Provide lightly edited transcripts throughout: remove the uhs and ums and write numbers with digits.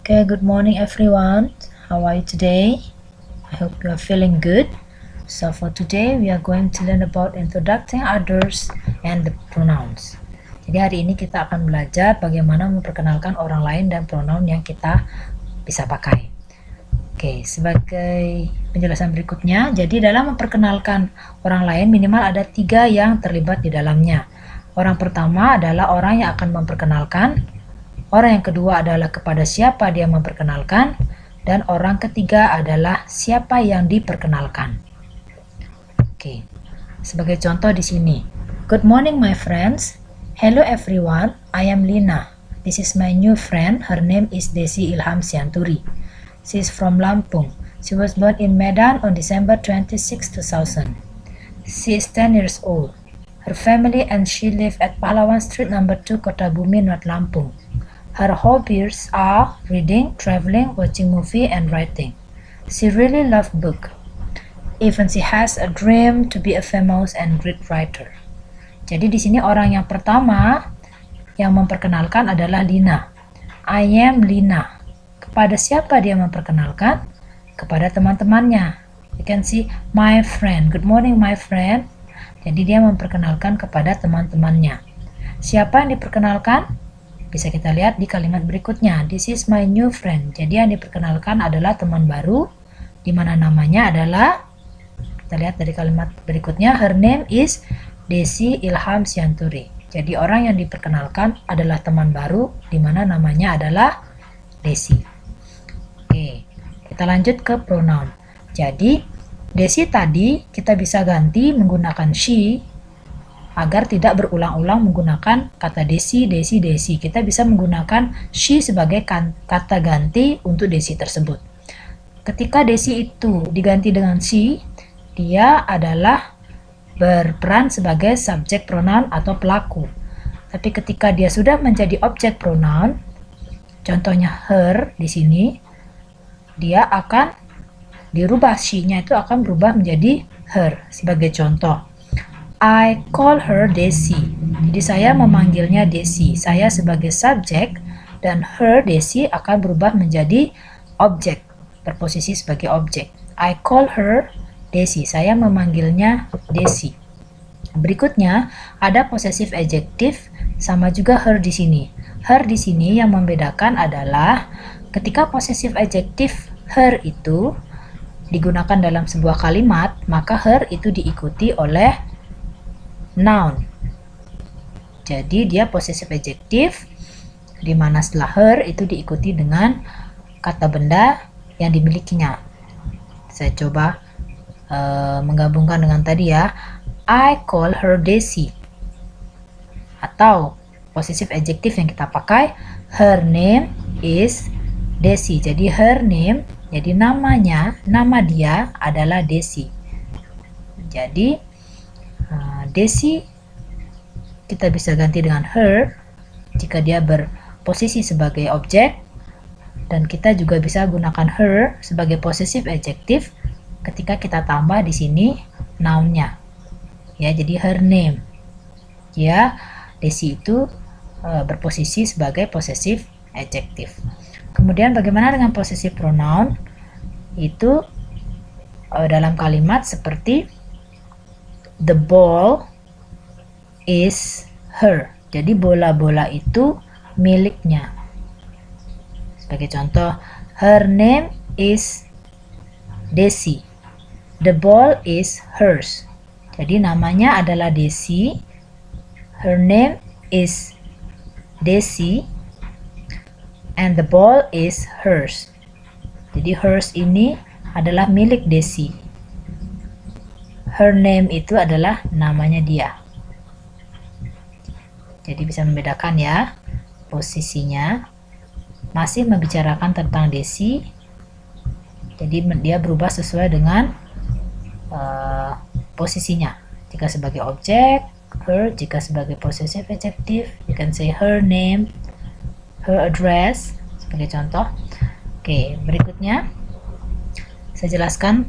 Okay, good morning everyone. How are you today? I hope you are feeling good. So for today we are going to learn about introducing others and the pronouns. Jadi hari ini kita akan belajar bagaimana memperkenalkan orang lain dan pronoun yang kita bisa pakai. Oke, sebagai penjelasan berikutnya, jadi dalam memperkenalkan orang lain minimal ada 3 yang terlibat di dalamnya. Orang pertama adalah orang yang akan memperkenalkan, orang yang kedua adalah kepada siapa dia memperkenalkan, dan orang ketiga adalah siapa yang diperkenalkan. Oke, sebagai contoh di sini, good morning my friends. Hello everyone, I am Lina. This is my new friend. Her name is Desi Ilham Sianturi. She is from Lampung. She was born in Medan on December 26, 2000. She is 10 years old. Her family and she live at Pahlawan Street number 2, Kota Bumi, North Lampung. Her hobbies are reading, traveling, watching movie, and writing. She really loves book. Even she has a dream to be a famous and great writer. Jadi di sini orang yang pertama yang memperkenalkan adalah Lina. I am Lina. Kepada siapa dia memperkenalkan? Kepada teman-temannya. You can see my friend. Good morning my friend. Jadi dia memperkenalkan kepada teman-temannya. Siapa yang diperkenalkan? Bisa kita lihat di kalimat berikutnya. This is my new friend. Jadi yang diperkenalkan adalah teman baru, di mana namanya adalah, kita lihat dari kalimat berikutnya, her name is Desi Ilham Sianturi. Jadi orang yang diperkenalkan adalah teman baru, di mana namanya adalah Desi. Oke, kita lanjut ke pronoun. Jadi Desi tadi kita bisa ganti menggunakan she agar tidak berulang-ulang menggunakan kata Desi. Kita bisa menggunakan she sebagai kata ganti untuk Desi tersebut. Ketika Desi itu diganti dengan she, dia adalah berperan sebagai subjek pronoun atau pelaku. Tapi ketika dia sudah menjadi objek pronoun, contohnya her di sini, dia akan dirubah, she-nya itu akan berubah menjadi her. Sebagai contoh, I call her Desi. Jadi saya memanggilnya Desi. Saya sebagai subjek dan her Desi akan berubah menjadi objek, berposisi sebagai objek. I call her Desi. Saya memanggilnya Desi. Berikutnya ada possessive adjective, sama juga her di sini. Her di sini yang membedakan adalah ketika possessive adjective her itu digunakan dalam sebuah kalimat, maka her itu diikuti oleh noun. Jadi dia possessive adjective, di mana setelah her itu diikuti dengan kata benda yang dimilikinya. Saya coba menggabungkan dengan tadi ya. I call her Desi. Atau possessive adjective yang kita pakai, her name is Desi. Jadi her name, jadi namanya, nama dia adalah Desi. Jadi Desi kita bisa ganti dengan her jika dia berposisi sebagai objek, dan kita juga bisa gunakan her sebagai possessive adjective ketika kita tambah di sini noun-nya. Ya, jadi her name. Ya, Desi itu berposisi sebagai possessive adjective. Kemudian bagaimana dengan possessive pronoun? Itu dalam kalimat seperti the ball is her. Jadi bola-bola itu miliknya. Sebagai contoh, her name is Desi. The ball is hers. Jadi namanya adalah Desi. Her name is Desi. And the ball is hers. Jadi hers ini adalah milik Desi. Her name itu adalah namanya dia. Jadi bisa membedakan ya posisinya. Masih membicarakan tentang Desi. Jadi dia berubah sesuai dengan posisinya. Jika sebagai objek, her. Jika sebagai possessive adjective, you can say her name, her address, sebagai contoh. Oke, berikutnya saya jelaskan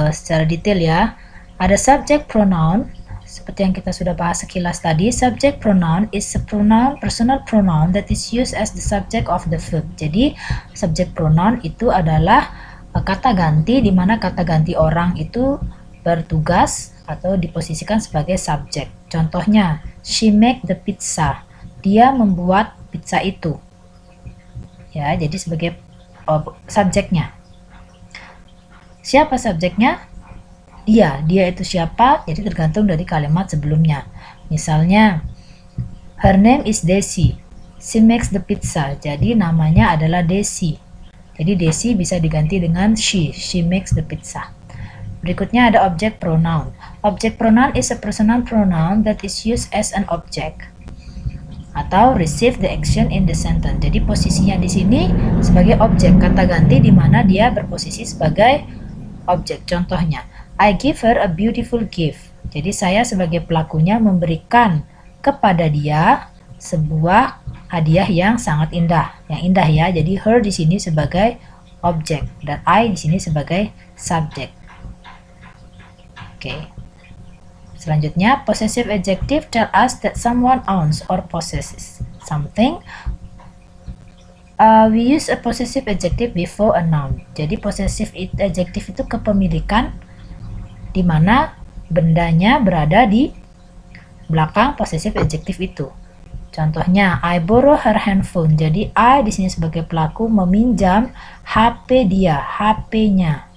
secara detail ya. Ada subject pronoun, seperti yang kita sudah bahas sekilas tadi, subject pronoun is a personal pronoun that is used as the subject of the verb. Jadi, subject pronoun itu adalah kata ganti di mana kata ganti orang itu bertugas atau diposisikan sebagai subjek. Contohnya, she make the pizza. Dia membuat pizza itu. Ya, jadi sebagai subjeknya. Siapa subjeknya? Dia itu siapa? Jadi tergantung dari kalimat sebelumnya. Misalnya, her name is Desi. She makes the pizza. Jadi namanya adalah Desi. Jadi Desi bisa diganti dengan she. She makes the pizza. Berikutnya ada object pronoun. Object pronoun is a personal pronoun that is used as an object atau receive the action in the sentence. Jadi posisinya di sini sebagai objek, kata ganti di mana dia berposisi sebagai objek. Contohnya, I give her a beautiful gift. Jadi saya sebagai pelakunya memberikan kepada dia sebuah hadiah yang sangat indah. Yang indah ya. Jadi her di sini sebagai objek dan I di sini sebagai subjek. Oke. Selanjutnya, possessive adjective tell us that someone owns or possesses something. We use a possessive adjective before a noun. Jadi possessive adjective itu kepemilikan di mana bendanya berada di belakang possessive adjective itu. Contohnya, I borrow her handphone. Jadi I di sini sebagai pelaku meminjam HP dia, HP-nya.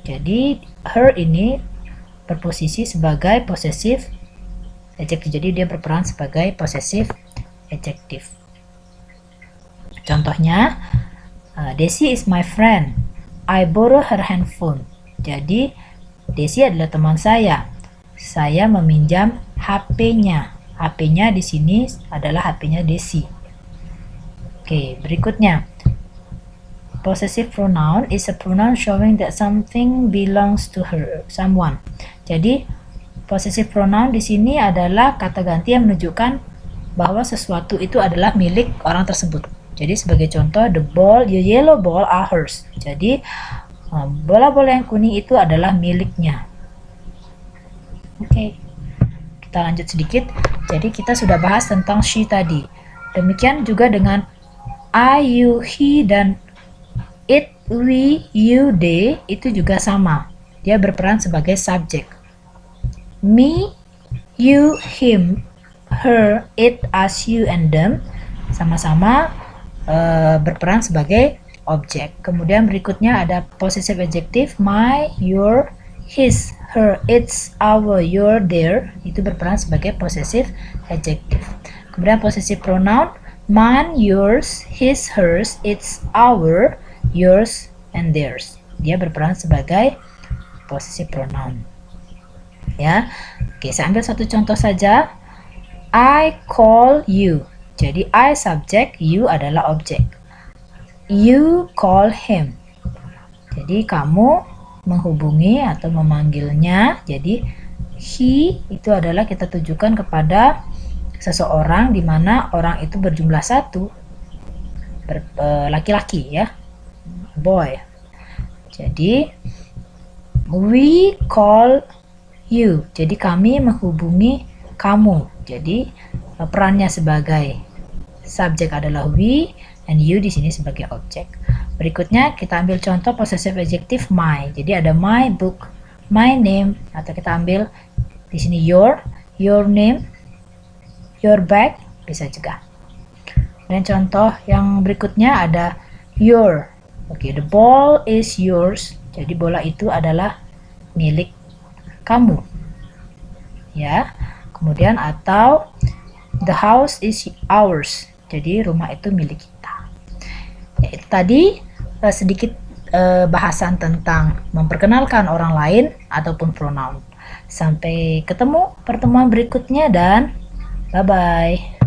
Jadi her ini berposisi sebagai possessive adjective. Jadi dia berperan sebagai possessive adjective. Contohnya, Desi is my friend. I borrow her handphone. Jadi Desi adalah teman saya. Saya meminjam HP-nya. HP-nya di sini adalah HP-nya Desi. Oke, berikutnya. Possessive pronoun is a pronoun showing that something belongs to her, someone. Jadi, possessive pronoun di sini adalah kata ganti yang menunjukkan bahwa sesuatu itu adalah milik orang tersebut. Jadi sebagai contoh, the yellow ball are hers. Jadi bola-bola yang kuning itu adalah miliknya. Oke, kita lanjut sedikit. Jadi kita sudah bahas tentang she tadi. Demikian juga dengan I, you, he, dan it, we, you, they itu juga sama. Dia berperan sebagai subjek. Me, you, him, her, it, us, you, and them sama-sama berperan sebagai objek. Kemudian berikutnya ada possessive adjective my, your, his, her, its, our, your, their itu berperan sebagai possessive adjective. Kemudian possessive pronoun mine, yours, his, hers, its, our, yours, and theirs. Dia berperan sebagai possessive pronoun. Ya. Oke, saya ambil satu contoh saja. I call you. Jadi I subjek, you adalah objek. You call him. Jadi kamu menghubungi atau memanggilnya. Jadi he itu adalah kita tujukan kepada seseorang di mana orang itu berjumlah satu, laki-laki ya, boy. Jadi we call you. Jadi kami menghubungi kamu. Jadi perannya sebagai subjek adalah we, and you di sini sebagai objek. Berikutnya kita ambil contoh possessive adjective my. Jadi ada my book, my name, atau kita ambil di sini your name, your bag bisa juga. Dan contoh yang berikutnya ada your. Oke, the ball is yours. Jadi bola itu adalah milik kamu. Ya. Kemudian atau the house is ours. Jadi rumah itu milik kita. Ya, itu tadi sedikit bahasan tentang memperkenalkan orang lain ataupun pronoun. Sampai ketemu pertemuan berikutnya dan bye-bye.